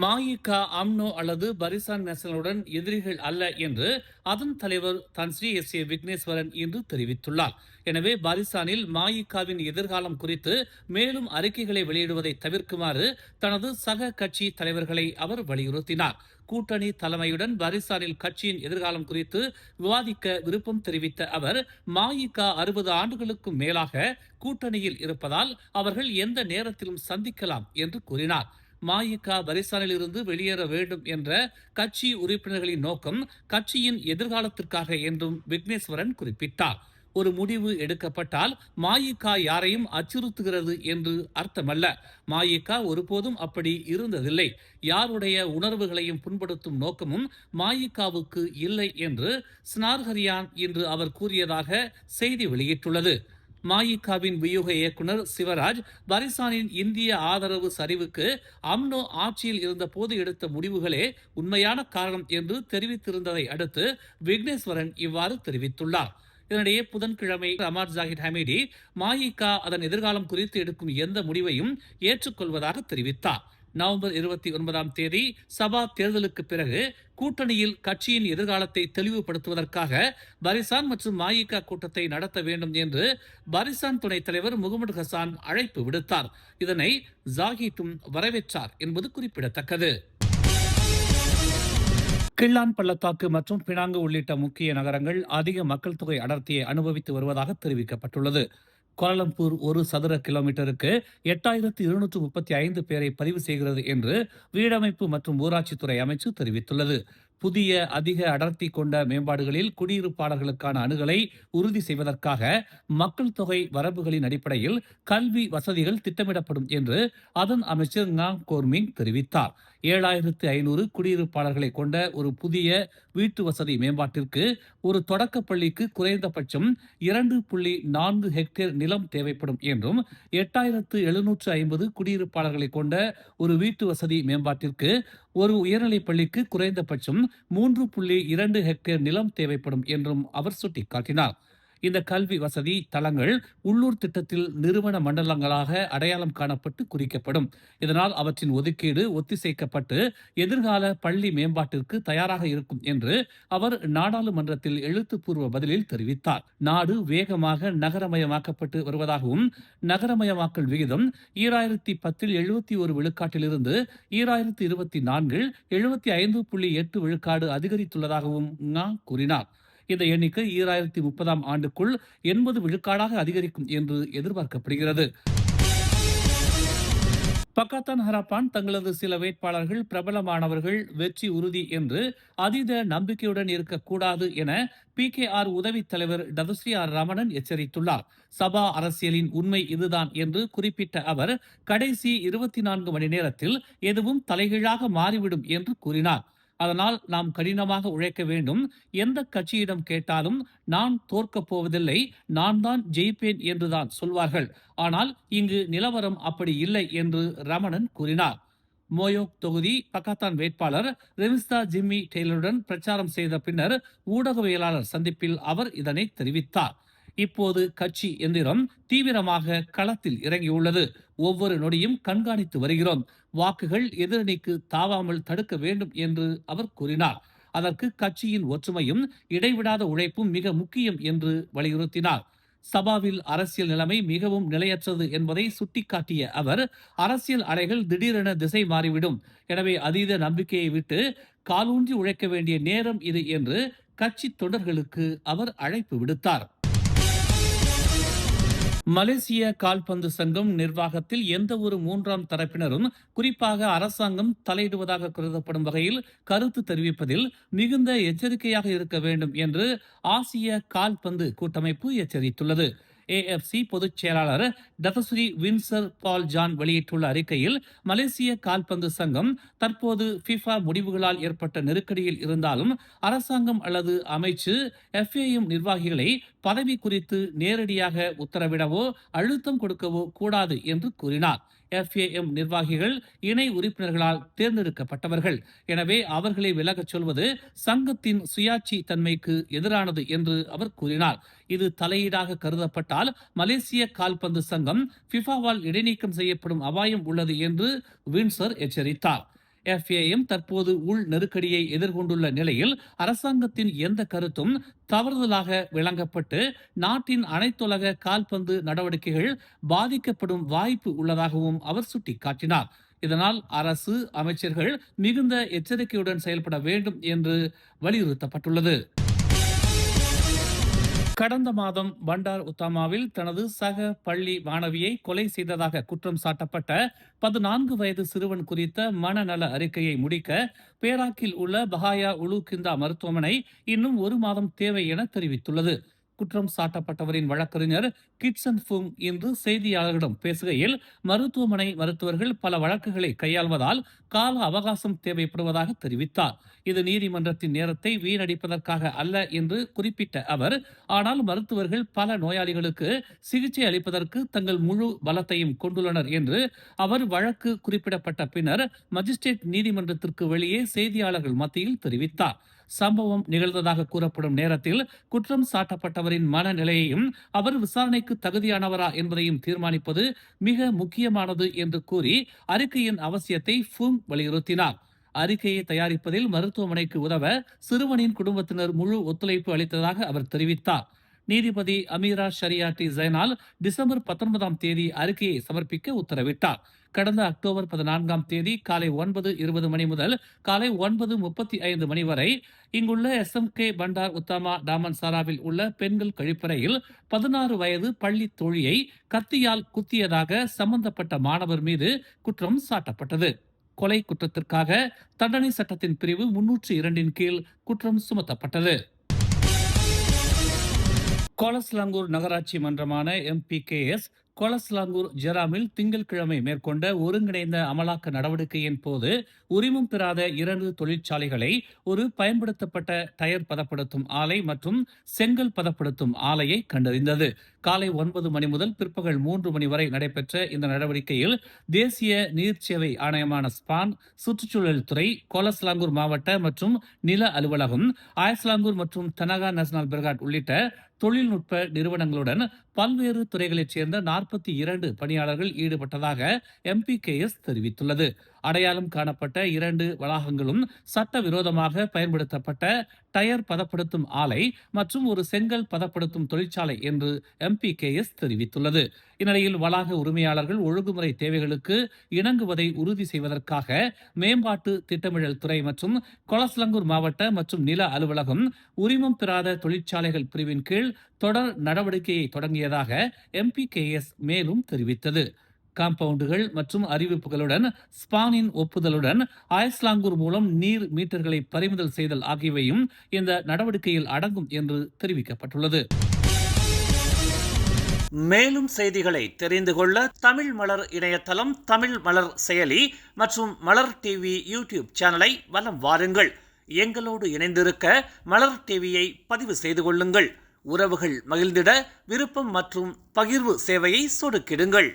மாயிகா, UMNO அல்லது பரிசான் நேஷனலுடன் எதிரிகள் அல்ல என்று அதன் தலைவர் ஸ்ரீ விக்னேஸ்வரன் இன்று தெரிவித்துள்ளார். எனவே பரிசானில் மாயிகாவின் எதிர்காலம் குறித்து மேலும் அறிக்கைகளை வெளியிடுவதை தவிர்க்குமாறு தனது சக கட்சி தலைவர்களை அவர் வலியுறுத்தினார். கூட்டணி தலைமையுடன் பரிசானில் கட்சியின் எதிர்காலம் குறித்து விவாதிக்க விருப்பம் தெரிவித்த அவர், மாயிகா 60 ஆண்டுகளுக்கும் மேலாக கூட்டணியில் இருப்பதால் அவர்கள் எந்த நேரத்திலும் சந்திக்கலாம் என்று கூறினார். மாயிகா பரிசானில் இருந்து வெளியேற வேண்டும் என்ற கட்சி உறுப்பினர்களின் நோக்கம் கட்சியின் எதிர்காலத்திற்காக என்றும் விக்னேஸ்வரன் குறிப்பிட்டார். ஒரு முடிவு எடுக்கப்பட்டால் மாயிகா யாரையும் அச்சுறுத்துகிறது என்று அர்த்தமல்ல. மாயிகா ஒருபோதும் அப்படி இருந்ததில்லை. யாருடைய உணர்வுகளையும் புண்படுத்தும் நோக்கமும் மாயிகாவுக்கு இல்லை என்று ஸ்னார்ஹரியான் இன்று அவர் கூறியதாக செய்தி வெளியிட்டுள்ளது. மாயிகாவின் வியூக இயக்குனர் சிவராஜ், பரிசானின் இந்திய ஆதரவு சரிவுக்கு அம்னோ ஆட்சியில் இருந்த போது எடுத்த முடிவுகளே உண்மையான காரணம் என்று தெரிவித்திருந்ததை அடுத்து விக்னேஸ்வரன் இவ்வாறு தெரிவித்துள்ளார். இதனிடையே புதன்கிழமை அமர் ஜாகிர் ஹமீடி மாயிகா அதன் எதிர்காலம் குறித்து எடுக்கும் எந்த முடிவையும் ஏற்றுக்கொள்வதாக தெரிவித்தார். நவம்பர் 29ஆம் தேதி சபா தேர்தலுக்கு பிறகு கூட்டணியில் கட்சியின் எதிர்காலத்தை தெளிவுபடுத்துவதற்காக பரிசான் மற்றும் மாயிகா கூட்டத்தை நடத்த வேண்டும் என்று பரிசான் துணைத் தலைவர் முகமது ஹசான் அழைப்பு விடுத்தார். இதனை ஜாகிட்டும் வரவேற்றார் என்பது குறிப்பிடத்தக்கது. கிள்ளான் பள்ளத்தாக்கு மற்றும் பினாங்கு உள்ளிட்ட முக்கிய நகரங்கள் அதிக மக்கள் தொகை அடர்த்தியை அனுபவித்து வருவதாக தெரிவிக்கப்பட்டுள்ளது. கோலாலம்பூர் ஒரு சதுர கிலோமீட்டருக்கு 8235 பேரை பதிவு செய்கிறது என்று வீடமைப்பு மற்றும் ஊராட்சித்துறை அமைச்சு தெரிவித்துள்ளது. புதிய அதிக அடர்த்தி கொண்ட மேம்பாடுகளில் குடியிருப்பாளர்களுக்கான அணுகலை உறுதி செய்வதற்காக மக்கள் தொகை வரம்புகளின் அடிப்படையில் கல்வி வசதிகள் திட்டமிடப்படும் என்று அதன் அமைச்சர் ஞாங் கோர்மிங் தெரிவித்தார். 7500 குடியிருப்பாளர்களை கொண்ட ஒரு புதிய வீட்டு வசதி மேம்பாட்டிற்கு ஒரு தொடக்க பள்ளிக்கு குறைந்தபட்சம் 2.4 ஹெக்டேர் நிலம் தேவைப்படும் என்றும் 8750 குடியிருப்பாளர்களை கொண்ட ஒரு வீட்டு வசதி மேம்பாட்டிற்கு ஒரு உயர்நிலைப் பள்ளிக்கு குறைந்தபட்சம் 3.2 ஹெக்டேர் நிலம் தேவைப்படும் என்றும் அவர் சுட்டிக்காட்டினார். இந்த கல்வி வசதி தளங்கள் உள்ளூர் திட்டத்தில் நிறுவன மண்டலங்களாக அடையாளம் காணப்பட்டு குறிக்கப்படும். இதனால் அவற்றின் ஒதுக்கீடு ஒத்திசைக்கப்பட்டு எதிர்கால பள்ளி மேம்பாட்டிற்கு தயாராக இருக்கும் என்று அவர் நாடாளுமன்றத்தில் எழுத்துப்பூர்வ பதிலில் தெரிவித்தார். நாடு வேகமாக நகரமயமாக்கப்பட்டு வருவதாகவும் நகரமயமாக்கல் விகிதம் 2010 71 விழுக்காட்டிலிருந்து 2024 75.8 விழுக்காடு அதிகரித்துள்ளதாகவும் கூறினார். இந்த எண்ணிக்கை 2030ஆம் ஆண்டுக்குள் 80 விழுக்காடாக அதிகரிக்கும் என்று எதிர்பார்க்கப்படுகிறது. பக்காத்தான் ஹராப்பான் தங்களது சில வேட்பாளர்கள் பிரபலமானவர்கள், வெற்றி உறுதி என்று அதீத நம்பிக்கையுடன் இருக்கக்கூடாது என PKR உதவித் தலைவர் டதஸ்ரீ ரமணன் எச்சரித்துள்ளார். சபா அரசியலின் உண்மை இதுதான் என்று குறிப்பிட்ட அவர், கடைசி 24 மணி நேரத்தில் எதுவும் தலைகீழாக மாறிவிடும் என்று கூறினார். அதனால் நாம் கடினமாக உழைக்க வேண்டும். எந்த கட்சியிடம் கேட்டாலும் நான் தோற்கப் போவதில்லை, நான் தான் ஜெயிப்பேன் என்றுதான் சொல்வார்கள். ஆனால் இங்கு நிலவரம் அப்படி இல்லை என்று ரமணன் கூறினார். மோயோக் தொகுதி பக்காத்தான் வேட்பாளர் ரெமிஸ்தா ஜிம்மி டெய்லருடன் பிரச்சாரம் செய்த பின்னர் ஊடகவியலாளர் சந்திப்பில் அவர் இதனை தெரிவித்தார். இப்போது கட்சி எந்திரம் தீவிரமாக களத்தில் இறங்கியுள்ளது. ஒவ்வொரு நொடியும் கண்காணித்து வருகிறோம். வாக்குகள் எதிரணிக்கு தாவாமல் தடுக்க வேண்டும் என்று அவர் கூறினார். அதற்கு கட்சியின் ஒற்றுமையும் இடைவிடாத உழைப்பும் மிக முக்கியம் என்று வலியுறுத்தினார். சபாவில் அரசியல் நிலைமை மிகவும் நிலையற்றது என்பதை சுட்டிக்காட்டிய அவர், அரசியல் அலைகள் திடீரென திசை மாறிவிடும். எனவே அதீத நம்பிக்கையை விட்டு காலூன்றி உழைக்க வேண்டிய நேரம் இது என்று கட்சி தொண்டர்களுக்கு அவர் அழைப்பு விடுத்தார். மலேசிய கால்பந்து சங்கம் நிர்வாகத்தில் எந்த ஒரு மூன்றாம் தரப்பினரும், குறிப்பாக அரசாங்கம் தலையிடுவதாக கருதப்படும் வகையில் கருத்து தெரிவிப்பதில் மிகுந்த எச்சரிக்கையாக இருக்க வேண்டும் என்று ஆசிய கால்பந்து கூட்டமைப்பு எச்சரித்துள்ளது. AFC பொதுச் செயலாளர் டதஸ்ரீ வின்சர் பால் ஜான் வெளியிட்டுள்ள அறிக்கையில், மலேசிய கால்பந்து சங்கம் தற்போது FIFA முடிவுகளால் ஏற்பட்ட நெருக்கடியில் இருந்தாலும் அரசாங்கம் அல்லது அமைச்சு FAM நிர்வாகிகளை பதவி குறித்து நேரடியாக உத்தரவிடவோ அழுத்தம் கொடுக்கவோ கூடாது என்று கூறினார். FAM நிர்வாகிகள் இணை உறுப்பினர்களால் தேர்ந்தெடுக்கப்பட்டவர்கள். எனவே அவர்களை விலகச் சொல்வது சங்கத்தின் சுயாட்சி தன்மைக்கு எதிரானது என்று அவர் கூறினார். இது தலையீடாக கருதப்பட்டால் மலேசிய கால்பந்து சங்கம் FIFAவால் இடைநீக்கம் செய்யப்படும் அபாயம் உள்ளது என்று வின்சர் எச்சரித்தார். FAM தற்போது உள் நெருக்கடியை எதிர்கொண்டுள்ள நிலையில் அரசாங்கத்தின் எந்த கருத்தும் தவறுதலாக விளங்கப்பட்டு நாட்டின் அனைத்துலக கால்பந்து நடவடிக்கைகள் பாதிக்கப்படும் வாய்ப்பு உள்ளதாகவும் அவர் சுட்டிக்காட்டினார். இதனால் அரசு அமைச்சர்கள் மிகுந்த எச்சரிக்கையுடன் செயல்பட வேண்டும் என்று வலியுறுத்தப்பட்டுள்ளது. கடந்த மாதம் பண்டார் உத்தாமாவில் தனது சக பள்ளி மாணவியை கொலை செய்ததாக குற்றம் சாட்டப்பட்ட 14 வயது சிறுவன் குறித்த மனநல அறிக்கையை முடிக்க பேராக்கில் உள்ள பஹாயா உலுகிந்தா மருத்துவமனை இன்னும் 1 மாதம் தேவை என தெரிவித்துள்ளது. குற்றம் சாட்டப்பட்டவரின் வழக்கறிஞர் கிட்சன் ஃபுங் இன்று செய்தியாளர்களிடம் பேசுகையில், மருத்துவமனை மருத்துவர்கள் பல வழக்குகளை கையாள்வதால் கால அவகாசம் தேவைப்படுவதாக தெரிவித்தார். இது நீதிமன்றத்தின் நேரத்தை வீணடிப்பதற்காக அல்ல என்று குறிப்பிட்ட அவர், ஆனால் மருத்துவர்கள் பல நோயாளிகளுக்கு சிகிச்சை அளிப்பதற்கு தங்கள் முழு பலத்தையும் கொண்டுள்ளனர் என்று அவர் வழக்கு குறிப்பிடப்பட்ட பின்னர் மஜிஸ்ட்ரேட் நீதிமன்றத்திற்கு வெளியே செய்தியாளர்கள் மத்தியில் தெரிவித்தார். சம்பவம் நிகழ்ந்ததாக கூறப்படும் நேரத்தில் குற்றம் சாட்டப்பட்டவரின் மனநிலையையும் அவர் விசாரணைக்கு தகுதியானவரா என்பதையும் தீர்மானிப்பது மிக முக்கியமானது என்று கூறி அறிக்கையின் அவசியத்தை ஃபுங் வலியுறுத்தினார். அறிக்கையை தயாரிப்பதில் மருத்துவமனைக்கு உதவ சிறுவனின் குடும்பத்தினர் முழு ஒத்துழைப்பு அளித்ததாக அவர் தெரிவித்தார். நீதிபதி அமீரா ஷரியாட்டி ஜைனால் டிசம்பர் 19ஆம் தேதி அறிக்கையை சமர்ப்பிக்க உத்தரவிட்டார். கடந்த அக்டோபர் 14ஆம் தேதி காலை 9:20 மணி முதல் காலை 9:35 மணி வரை இங்குள்ள SMK பண்டார் உத்தாமா டாமன்சாராவில் உள்ள பெண்கள் கழிப்பறையில் 16 வயது பள்ளி தோழியை கத்தியால் குத்தியதாக சம்பந்தப்பட்ட மாணவர் மீது குற்றம் சாட்டப்பட்டது. கொலை குற்றத்திற்காக தண்டனை சட்டத்தின் பிரிவு 302 கீழ் குற்றம் சுமத்தப்பட்டது. கோலஸ்லாங்கூர் நகராட்சி மன்றமான MPKS கோலஸ்லாங்கூர் ஜெராமில் திங்கட்கிழமை மேற்கொண்ட ஒருங்கிணைந்த அமலாக்க நடவடிக்கையின் போது உரிமம் பெறாத 2 தொழிற்சாலைகளை ஒரு பயன்படுத்தப்பட்ட டயர் பதப்படுத்தும் ஆலை மற்றும் செங்கல் பதப்படுத்தும் ஆலையை கண்டறிந்தது. காலை 9 மணி முதல் பிற்பகல் 3 மணி வரை நடைபெற்ற இந்த நடவடிக்கையில் தேசிய நீர்ச்சேவை ஆணையமான ஸ்பான், சுற்றுச்சூழல் துறை, கோலஸ்லாங்கூர் மாவட்ட மற்றும் நில அலுவலகம், ஆயஸ்லாங்கூர் மற்றும் தனகா நேஷனல் பிரிகாட் உள்ளிட்ட தொழில்நுட்ப நிறுவனங்களுடன் பல்வேறு துறைகளைச் சேர்ந்த 42 பணியாளர்கள் ஈடுபட்டதாக MPKS தெரிவித்துள்ளது. அடையாளம் காணப்பட்ட 2 வளாகங்களும் சட்டவிரோதமாக பயன்படுத்தப்பட்ட டயர் பதப்படுத்தும் ஆலை மற்றும் ஒரு செங்கல் பதப்படுத்தும் தொழிற்சாலை என்று MPKS தெரிவித்துள்ளது. இந்நிலையில் வளாக உரிமையாளர்கள் ஒழுங்குமுறை தேவைகளுக்கு இணங்குவதை உறுதி செய்வதற்காக மேம்பாட்டு திட்டமிடல் துறை மற்றும் கோலஸ்லாங்கூர் மாவட்ட மற்றும் நில அலுவலகம் உரிமம் பெறாத தொழிற்சாலைகள் பிரிவின் கீழ் தொடர் நடவடிக்கையை தொடங்கியதாக MPKS மேலும் தெரிவித்தது. காம்பவுண்டுகள் மற்றும் அறிவிப்புகளுடன் ஸ்பானின் ஒப்புதலுடன் ஆயஸ்லாங்கூர் மூலம் நீர் மீட்டர்களை பறிமுதல் செய்தல் ஆகியவையும் இந்த நடவடிக்கையில் அடங்கும் என்று தெரிவிக்கப்பட்டுள்ளது. மேலும் செய்திகளை தெரிந்து கொள்ள தமிழ் மலர் இணையதளம், தமிழ் மலர் செயலி மற்றும் மலர் டிவி யூடியூப் சேனலை வலம் வாருங்கள். எங்களோடு இணைந்திருக்க மலர் டிவியை பதிவு செய்து கொள்ளுங்கள். உறவுகள் மகிழ்ந்திட விருப்பம் மற்றும் பகிர்வு சேவையை சொடுக்கிடுங்கள்.